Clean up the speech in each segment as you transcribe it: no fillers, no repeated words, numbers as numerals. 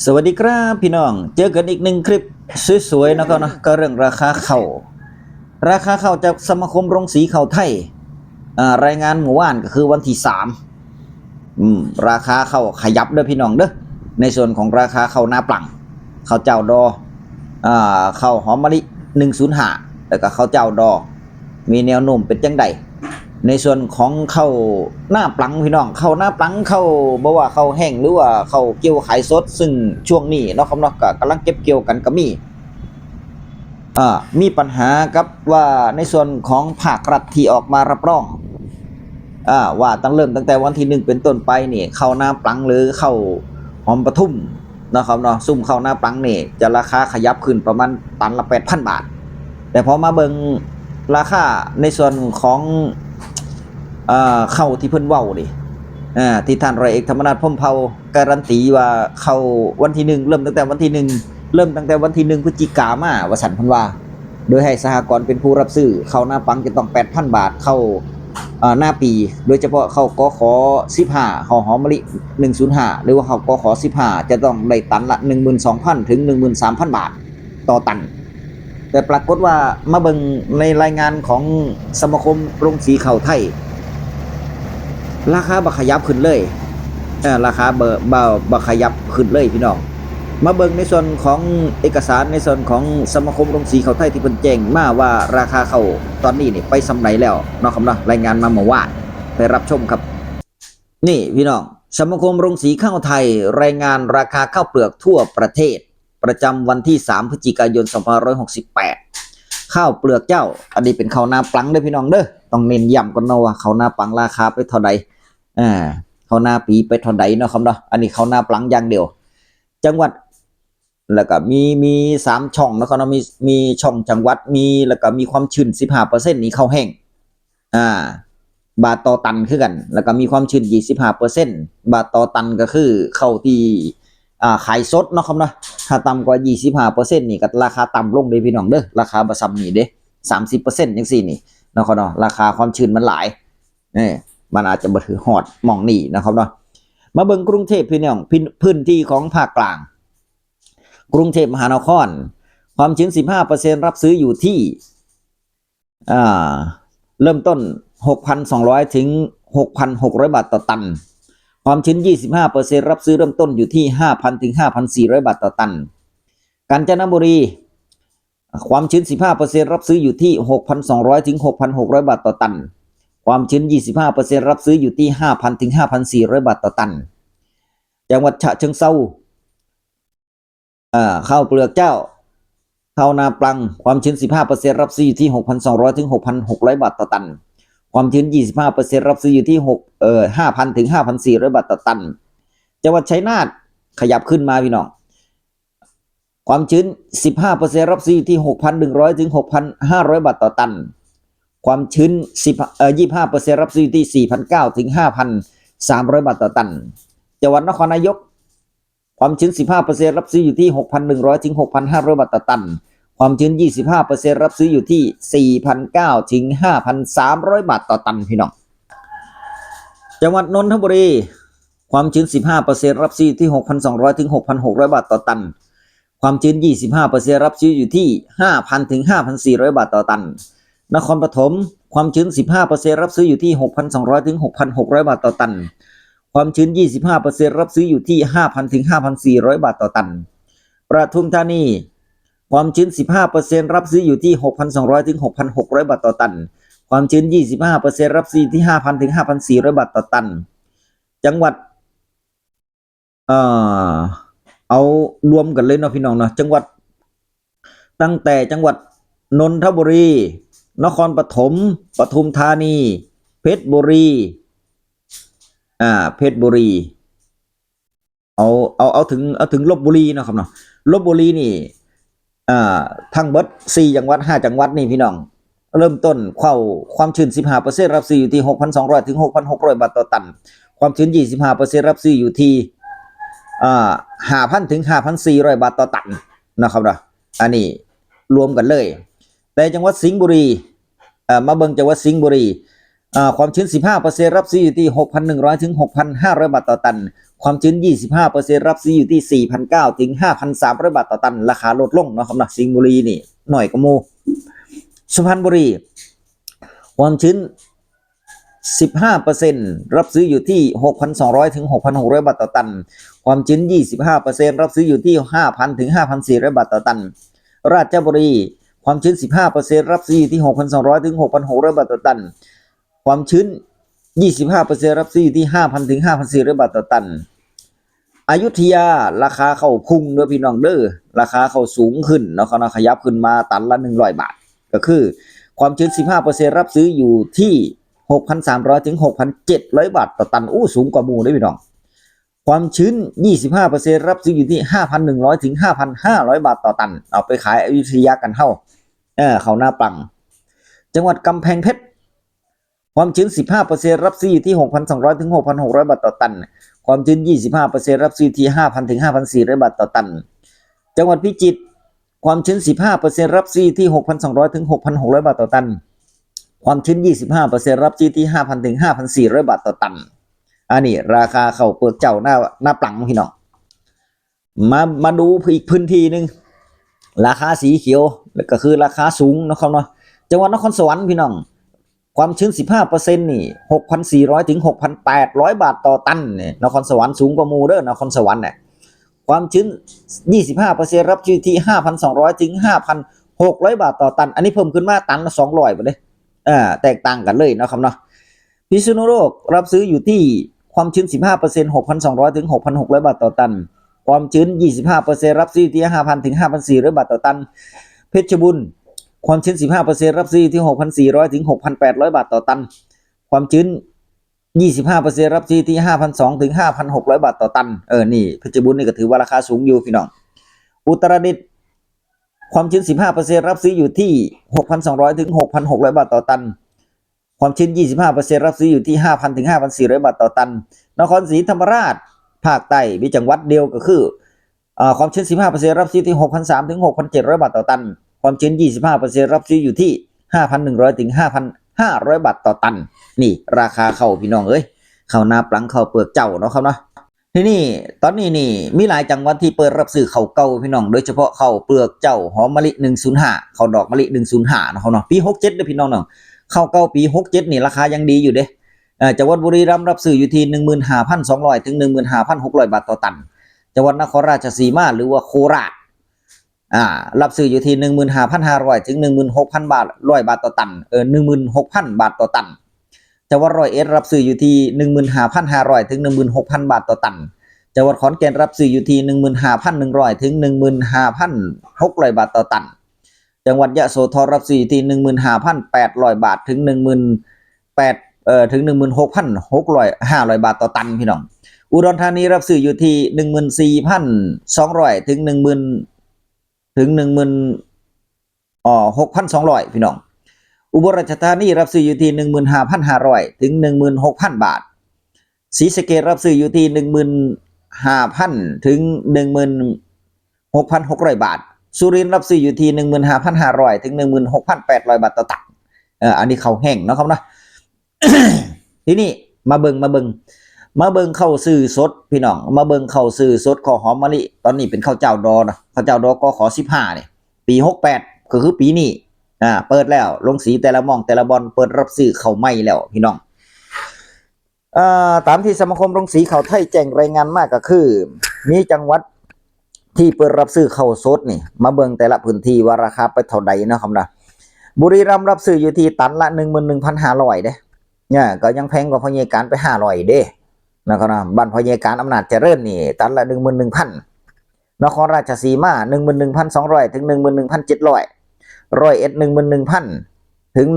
สวัสดีครับพี่น้องเจอกันอีกหนึ่งคลิปสวยๆนะครับนะก็เรื่องราคาข้าวจากสมาคมโรงสีข้าวไทยรายงานเมื่อวานก็คือวันที่3ราคาข้าวขยับเด้อพี่น้องเด้อในส่วนของราคาข้าวหน้าปลังข้าวเจ้าดอข้าวหอมมะลิ105แล้วก็ข้าวเจ้าดอมีแนวโน้มเป็นจังไดในส่วนของข้าวหน้าปลังพี่น้องข้าวหน้าปลังข้าวบ่ว่าข้าวแห้งหรือว่าข้าวเกี่ยวขายสดซึ่งช่วงนี้เนาะครับเนาะก็กำลังเก็บเกี่ยวกันก็มีปัญหากับว่าในส่วนของภาครัฐที่ออกมารับรองว่าตั้งแต่วันที่1เป็นต้นไปนี่ข้าวหน้าปลังหรือข้าวหอมปทุมนะครับเนาะซุ่มข้าวหน้าปลังนี่จะราคาขยับขึ้นประมาณตันละ 8,000 บาทแต่พอมาเบิ่งราคาในส่วนของเข้าที่เพิ่นเว้าดิที่ท่านร้อยเอกธรรมนัสพรหมเผ่าการันตีว่าเข้าวันที่1เริ่มตั้งแต่วันที่1พฤศจิกายนมาว่าซั่นเพิ่นว่าโดยให้สหกรณ์เป็นผู้รับซื้อข้าวหน้าปังจะต้อง 8,000 บาทเข้าหน้าปีโดยเฉพาะข้าวกข15ข้าวหอมมะลิ105หรือว่าข้าวกข15จะต้องได้ตันละ 12,000 ถึง 13,000 บาทต่อตันแต่ปรากฏว่ามาเบิ่งในรายงานของสมาคมโรงสีข้าวไทยราคาบ่ขยับขึ้นเลยราคาบ่ขยับขึ้นเลยพี่น้องมาเบิ่งในส่วนของเอกสารในส่วนของสมาคมโรงสีข้าวไทยที่เพิ่นแจ้งมาว่าราคาข้าวตอนนี้นี่ไปสำไหนแล้วเนาะครับเนาะรายงานมาเมื่อวานไปรับชมครับนี่พี่น้องสมาคมโรงสีข้าวไทยรายงานราคาข้าวเปลือกทั่วประเทศประจำวันที่3พฤศจิกายน2568ข้าวเปลือกเจ้าอันนี้เป็นข้าวนาปลังเด้อพี่น้องเด้อต้องเน้นย้ำก่อนเนาะว่าข้าวนาปลังราคาไปเท่าใดข้าวนาปีไปเท่าใดเนาะครับเนาะอันนี้ข้าวนาปลังอย่างเดียวจังหวัดแล้วก็มี3ช่องแล้วก็มีช่องจังหวัดมีแล้วก็มีความชื้น 15% นี่ข้าวแห้งบาทต่อตันคือกันแล้วก็มีความชื้น 25% บาทต่อตันก็คือข้าวที่ขายสดเนาะครับเนาะถ้าต่ำกว่า 25% นี่ก็ราคาต่ำลงเด้พี่น้องเด้อราคาบ่ซ้ำนี่เด้ 30% จังซี่นี่เนาะครับเนาะราคาความชื้นมันหลายมันอาจจะบ่ถือฮอดหม่องนี้นะครับเนาะมาเบิ่งกรุงเทพพี่น้องพื้นที่ของภาคกลางกรุงเทพมหานครความชื้น 15% รับซื้ออยู่ที่เริ่มต้น 6,200 ถึง 6,600 บาทต่อตันความชื้น 25% รับซื้อเริ่มต้นอยู่ที่ 5,000 ถึง 5,400 บาทต่อตันกาญจนบุรีความชื้น 15% รับซื้ออยู่ที่ 6,200 ถึง 6,600 บาทต่อตันความชื้น 25% รับซื้ออยู่ที่ 5,000 ถึง 5,400 บาทต่อตันจังหวัดฉะเชิงเทราข้าวเปลือกเจ้าข้าวนาปลังความชื้น 15% รับซื้ออยู่ที่ 6,200 ถึง 6,600 บาทต่อตันความชื้น 25% รับซื้ออยู่ที่5,000 ถึง 5,400 บาทต่อตันจังหวัดชัยนาทขยับขึ้นมาพี่น้องความชื้น 15% รับซื้ออยู่ที่ 6,100 ถึง 6,500 บาทต่อตันความชื้น25% รับซื้ออยู่ที่ 4,900 ถึง 5,300 บาทต่อตันจังหวัดนครนายกความชื้น 15% รับซื้ออยู่ที่ 6,100 ถึง 6,500 บาทต่อตันความชื้น 25% รับซื้ออยู่ที่ 4,900 ถึง 5,300 บาทต่อตันพี่น้องจังหวัดนนทบุรีความชื้น 15% รับซื้ออยู่ที่ 6,200 ถึง 6,600 บาทต่อตันความชื้น 25% รับซื้ออยู่ที่ 5,000 ถึง 5,400 บาทต่อตันนครปฐมความชื้น 15% รับซื้ออยู่ที่ 6,200 ถึง 6,600 บาทต่อตันความชื้น 25% รับซื้ออยู่ที่ 5,000 ถึง 5,400 บาทต่อตันปทุมธานีความชื้น 15% รับซื้ออยู่ที่ 6,200 ถึง 6,600 บาทต่อตันความชื้น 25% รับซื้ออยู่ที่ 5,000 ถึง 5,400 บาทต่อตันจังหวัดเอารวมกันเลยเนาะพี่น้องเนาะจังหวัดตั้งแต่จังหวัดนนทบุรีนครปฐมปทุมธานีเพชรบุรีเพชรบุรีเอาถึงลพบุรีนะครับเนาะลพบุรีนี่ทั้งเบิด4จังหวัด5จังหวัดนี่พี่น้องเริ่มต้นความชื้น 15% รับซื้ออยู่ที่ 6,200 ถึง 6,600 บาทต่อตันความชื้น 25% รับซื้ออยู่ที่5,000 ถึง 5,400 บาทต่อตันนะครับเนาะอันนี้รวมกันเลยแต่จังหวัดสิงห์บุรีมาเบิ่งจังหวัดสิงห์บุรีความชื้น 15% รับซื้ออยู่ที่ 6,100 ถึง 6,500 บาทต่อตัน ความชื้น 25% รับซื้ออยู่ที่ 4,900 ถึง 5,300 บาทต่อตันราคาลดลงเนาะครับนะสิงห์บุรีนี่หน่อยกว่าหมู่สุพรรณบุรีความชื้น 15% รับซื้ออยู่ที่ 6,200 ถึง 6,600 บาทต่อตันความชื้น 25% รับซื้ออยู่ที่ 5,000 ถึง 5,400 บาทต่อตันราชบุรีความชื้น 15% รับซื้ออยู่ที่ 6,200 ถึง 6,600 บาทต่อตันความชื้น 25% รับซื้ออยู่ที่ 5,000 ถึง 5,400 บาทต่อตันอยุธยาราคาเข้าพุ่งเด้อพี่น้องเด้อราคาเข้าสูงขึ้นเนาะเขาขยับขึ้นมาตันละ100บาทก็คือความชื้น 15% รับซื้ออยู่ที่ 6,300 ถึง 6,700 บาทต่อตันสูงกว่าหมู่เด้อพี่น้องความชื้น 25% รับซื้ออยู่ที่ 5,100 ถึง 5,500 บาทต่อตันเอาไปขายอยุธยากันเข้าหน้าปังจังหวัดกำแพงเพชรความชื้น 15% รับซื้ออยู่ที่ 6,200 ถึง 6,600 บาทต่อตันความชื้น 25% รับซื้อที่ 5,000 ถึง 5,400 บาทต่อตันจังหวัดพิจิตรความชื้น 15% รับซื้อที่ 6,200 ถึง 6,600 บาทต่อตันความชื้น 25% รับซื้อที่ 5,000 ถึง 5,400 บาทต่อตันอันนี้ราคาข้าวเปลือกเจ้าหน้าปลังพี่น้องมาดูอีกพื้นที่นึงราคาสีเขียวก็คือราคาสูงนะครับเนาะจังหวัดนครสวรรค์พี่น้องความชื้น 15% นี่ 6,400 ถึง 6,800 บาทต่อตันเนี่ยนครสวรรค์สูงกว่าหมู่เด้อนครสวรรค์เนี่ยความชื้น 25% รับซื้อที่ 5,200 ถึง 5,600 บาทต่อตันอันนี้เพิ่มขึ้นมาตันละ200บาทเลยแตกต่างกันเลยนะครับเนาะพิษณุโลกรับซื้ออยู่ที่ความชื้น 15% 6,200 ถึง 6,600 บาทต่อตันความชื้น 25% รับซื้อที่ 5,000 ถึง 5,400 บาทต่อตันเพชรบูรณ์ความชื้น 15% รับซื้อที่ 6,400 ถึง 6,800 บาทต่อตันความชื้น 25% รับซื้อที่ 5,200 ถึง 5,600 บาทต่อตันนี่เพชรบูรณ์นี่ก็ถือว่าราคาสูงอยู่พี่น้องอุตรดิตถ์ความชื้น 15% รับซื้ออยู่ที่ 6,200 ถึง 6,600 บาทต่อตันความชื้น 25% รับซื้ออยู่ที่ 5,000 ถึง 5,400 บาทต่อตันนครศรีธรรมราชภาคใต้มีจังหวัดเดียวก็คือความชื้น 15% รับซื้อที่ 6,300 ถึง 6,700 บาทต่อตันความชื้น 25% รับซื้ออยู่ที่ 5,100 ถึง 5,500 บาทต่อตันนี่ราคาข้าวพี่น้องข้าวนาปลังข้าวเปลือกเจ้าเนาะครับเนาะทีนี้ตอนนี้นี่มีหลายจังหวัดที่เปิดรับซื้อข้าวเก่าพี่น้องโดยเฉพาะข้าวเปลือกเจ้าหอมมะลิ105ข้าวดอกมะลิ105เนาะครับเนาะปี67เด้อพี่น้องเนาะข้าวเก่าปี67นี่ราคายังดีอยู่เด้จังหวัดบุรีรัมย์รับซื้ออยู่ที่ 15,200 ถึง 15,600 บาทต่อตันจังหวัดนครราชสีมาหรือว่าโคราชรับซื้ออยู่ที่ 15,500 ถึง 16,000 บาท100 บาทต่อตัน16,000 บาทต่อตันจังหวัดร้อยเอ็ดรับซื้ออยู่ที่ 15,500 ถึง 16,000 บาทต่อตันจังหวัดขอนแก่นรับซื้ออยู่ที่ 15,100 ถึง 15,600 บาทต่อตันจังหวัดยะโสธรรับซื้ออยู่ที่ 15,800 บาทถึง 18,000ถึง 16,500 บาทต่อตันพี่น้องอุดรธานีรับซื้ออยู่ที่ 14,200 ถึง 6,200 พี่น้องอุบลราชธานีรับซื้ออยู่ที่ 15,500 ถึง 16,000 บาทศรีสะเกษรับซื้ออยู่ที่ 15,000 ถึง 16,600 บาทสุรินทร์รับซื้ออยู่ที่ 15,500 ถึง 16,800 บาทต่อตันอันนี้ข้าวแห้งเนาะครับเนาะ ทีนี้มาเบิ่งข้าวซื้อสดพี่น้องมาเบิ่งข้าวซื้อสดข้าวหอมมะลิตอนนี้เป็นข้าวเจ้าดอนะข้าวเจ้าดอกขอ15นี่ปี68ก็คือปีนี้เปิดแล้วลงสีแต่ละหม่องแต่ละบอนเปิดรับซื้อข้าวใหม่แล้วพี่น้องตามที่สมาคมโรงสีข้าวไทยแจ้งรายงานมาก็คือมีจังหวัดที่เปิดรับซื้อข้าวสดนี่มาเบิ่งแต่ละพื้นที่ว่าราคาไปเท่าใดนะครับนะบุรีรัมย์รับซื้ออยู่ที่ตันละ 11,500 เด้เนี่ยก็ยังแพงกว่าพญาการไป500เด้นะครับนะบ้านพญาการอำนาจเจริญนี่ตันละ 11,000 นครราชสีมา 11,200 ถึง 11,700ร้อยเอ็ด 11,000 ถึง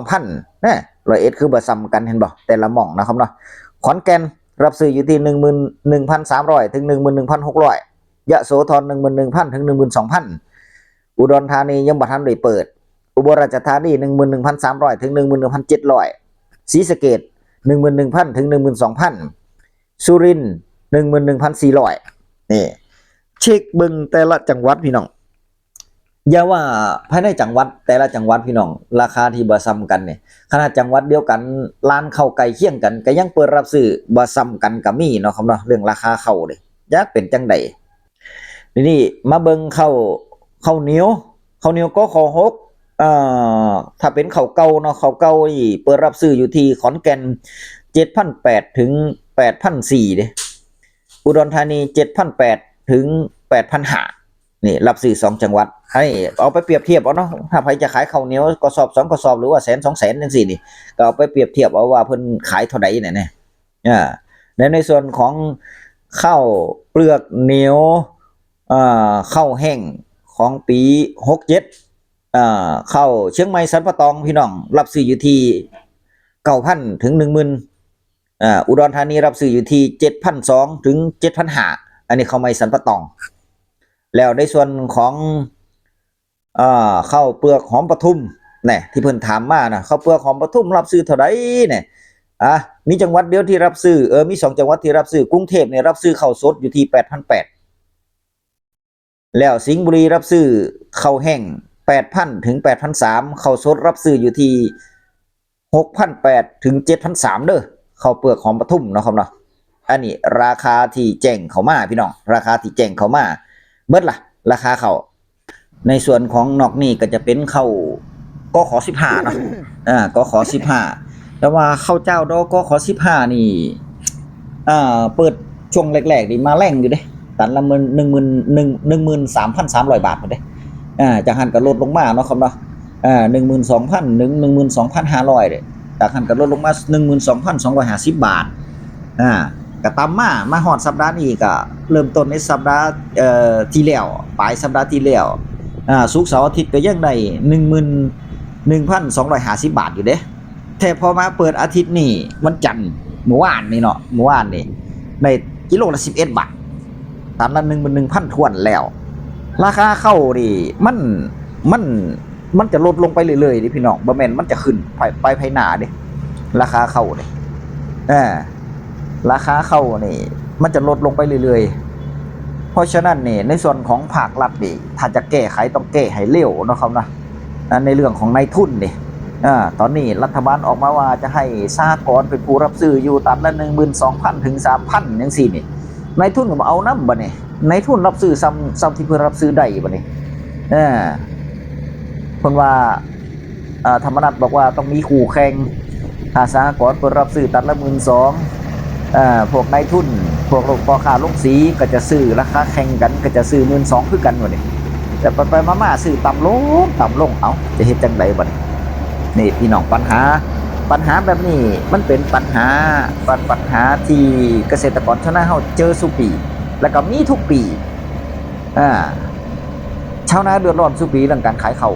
12,000นะร้อยเอ็ดคือบ่ซ้ำกันเห็นบ่แต่ละหม่องนะครับเนาะขอนแก่นรับซื้ออยู่ที่ 11,300 ถึง 11,600ยะโสธร 11,000 ถึง 12,000อุดรธานียังบ่ทันได้เปิดอุบลราชธานี 11,300 ถึง 11,700ศรีสะเกษ 11,000 ถึง 12,000สุรินทร์ 11,400นี่เช็คเบิ่งแต่ละจังหวัดพี่น้อง อย่าว่าภายในจังหวัดแต่ละจังหวัดพี่น้องราคาที่บ่ซ้ำกันเนี่ยขนาดจังหวัดเดียวกันร้านข้าวไก่เคียงกันก็ยังเปิดรับซื้อบ่ซ้ำกันก็มีเนาะครับเนาะเรื่องราคาข้าวนี่จักเป็นจังไดทีนี้มาเบิ่งข้าวเหนียวก็ขอหกถ้าเป็นข้าวเก่าเนาะข้าวเก่านี่เปิดรับซื้ออยู่ที่ขอนแก่น 7,800 ถึง 8,400 เด้อุดรธานี 7,800 ถึง 8,500 นี่รับซื้อ2จังหวัดให้เอาไปเปรียบเทียบเอาเนาะถ้าใครจะขายข้าวเหนียวกระสอบ2กระสอบหรือว่าแสน2แสนจังซี่นี่ก็เอาไปเปรียบเทียบเอาว่าเพิ่นขายเท่าใดเนี่ยในส่วนของข้าวเปลือกเหนียวข้าวแห้งของปี67ข้าวเชียงใหม่สันปะตองพี่น้องรับซื้ออยู่ที่ 9,000 ถึง 10,000อุดรธานีรับซื้ออยู่ที่ 7,200 ถึง 7,500 อันนี้ข้าวใหม่สันปะตองแล้วในส่วนของข้าวเปลือกหอมปทุมเนี่ยที่เพิ่นถามมานะข้าวเปลือกหอมปทุมรับซื้อเท่าใดเนี่ยมีจังหวัดเดียวที่รับซื้อมี2จังหวัดที่รับซื้อกรุงเทพเนี่ยรับซื้อข้าวสดอยู่ที่ 8,800 แล้วสิงห์บุรีรับซื้อข้าวแห้ง 8,000 ถึง 8,300 ข้าวสดรับซื้ออยู่ที่ 6,800 ถึง 7,300 เด้อข้าวเปลือกหอมปทุมเนาะครับเนาะอันนี้ราคาที่แจ้งเข้ามาพี่น้องราคาที่แจ้งเข้ามาเบิดล่ะราคาเขาในส่วนของนอกนี่ก็จะเป็นข้าวก็ขอ15เนาะก็ขอ15แต่ว่าข้าวเจ้าดอกก็ขอ15นี่เปิดช่วงแรกๆนี่มาแรงอยู่เด้ตันละ13,300 บาทพุ่นเด้จากหันก็ลดลงมาเนาะครับเนาะ12,000 ถึง 12,500 เด้จากหันก็ลดลงมา 12,250 บาทก็ตามมาฮอดสัปดาห์นี้ก็เริ่มต้นในสัปดาห์ที่แล้วปลายสัปดาห์ที่แล้วศุกร์เสาร์อาทิตย์ก็ยังได้ 11,250 บาทอยู่เด้แต่พอมาเปิดอาทิตย์นี้วันจันทร์เมื่อวานนี่ได้กิโลละ11 บาทตามละ 11,000 ถ้วนแล้วราคาเข้านี่มันจะลดลงไปเรื่อยๆดิพี่น้องบ่แม่นมันจะขึ้นไปภายหน้าเด้ราคาเข้านี่ราคาเข้านี่มันจะลดลงไปเรื่อยๆเพราะฉะนั้นนี่ในส่วนของภาครัฐนี่ถ้าจะแก้ไขต้องแก้ให้เร็วเนาะครับนะในเรื่องของนายทุนนี่ตอนนี้รัฐบาลออกมาว่าจะให้สหกรณ์เป็นผู้รับซื้ออยู่ตันละ 12,000 ถึง 3,000 จังซี่นี่นายทุนก็บ่เอานำบัดนี้นายทุนรับซื้อซ้ำที่เพิ่นรับซื้อได้บัดนี้เพิ่นว่าธรรมนัสบอกว่าต้องมีคู่แข่งถ้าสหกรณ์เพิ่นรับซื้อตันละ 12,000พวกนายทุนพวกพ่อค้าลงสีก็จะซื้อราคาแข่งกันก็จะซื้อ 12,000 คือกันบัดนี้แต่ไปมาๆซื้อต่ำลงเอ้าจะเฮ็ดจังไดบัดนี้นี่พี่น้องปัญหาแบบนี้มันเป็นปัญหาที่เกษตรกรชาวนาเฮาเจอซุปีแล้วก็มีทุกปีชาวนาเดือดร้อนซุปีเรื่องการขายข้าว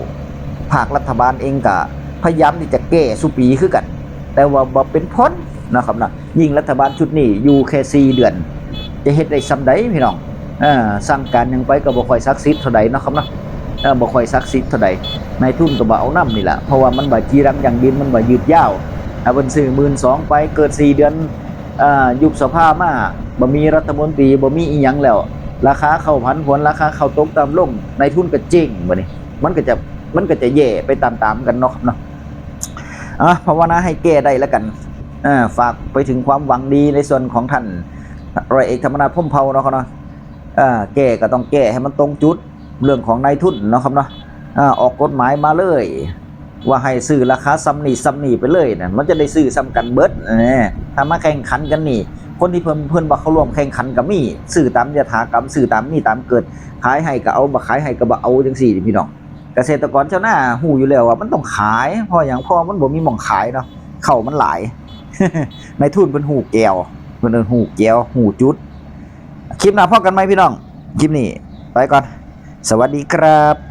ภาครัฐบาลเองก็พยายามที่จะแก้ซุปีคือกันแต่ว่าบ่เป็นผลนะครับนะยิ่งรัฐบาลชุดนี้อยู่แค่4 เดือนจะเฮ็ดได้ซำใดพี่น้องสั่งการยังไปก็บ่ค่อยศักดิ์สิทธิ์เท่าใดเนาะครับเนาะบ่ค่อยศักดิ์สิทธิ์เท่าใดนายทุนก็บ่เอานำนี่แหละเพราะว่ามันบ่จีรังอย่างดินมันบ่ยืดยาวเพิ่นซื้อ 12,000 ไปเกิด4 เดือนยุบสภามาบ่มีรัฐมนตรีบ่มีอีหยังแล้วราคาข้าวผันผวนราคาข้าวตกต่ำลงนายทุนก็เจ๊งบัดนี้มันก็จะแย่ไปตามๆกันเนาะครับเนาะภาวนาให้แก้ได้แล้วกันฝากไปถึงความหวังดีในส่วนของท่านร้อยเอกธรรมนัสพรหมเผ่าเนาะครับเนาะแก้ก็ต้องแก้ให้มันตรงจุดเรื่องของนายทุนเนาะครับเนาะออกกฎหมายมาเลยว่าให้ซื้อราคาซ้ำนี่ไปเลยนะมันจะได้ซื้อซ้ำกันเบิดถ้ามาแข่งขันกันนี่คนที่เพิ่นบ่เข้าร่วมแข่งขันก็มีซื้อตามยถากรรมซื้อตามนี่ตามเกิดขายให้ก็เอาบ่ขายให้ก็บ่เอาจังซี่พี่น้องเกษตรกรชาวนาฮู้อยู่แล้วว่ามันต้องขายเพราะหยังเพราะมันบ่มีหม่องขายเนาะเข้ามันหลาย นายทุนเพิ่นฮู้แก้วเพิ่นฮู้แก้วฮู้จุดคลิปหน้าพบกันใหม่พี่น้องคลิปนี้ไปก่อนสวัสดีครับ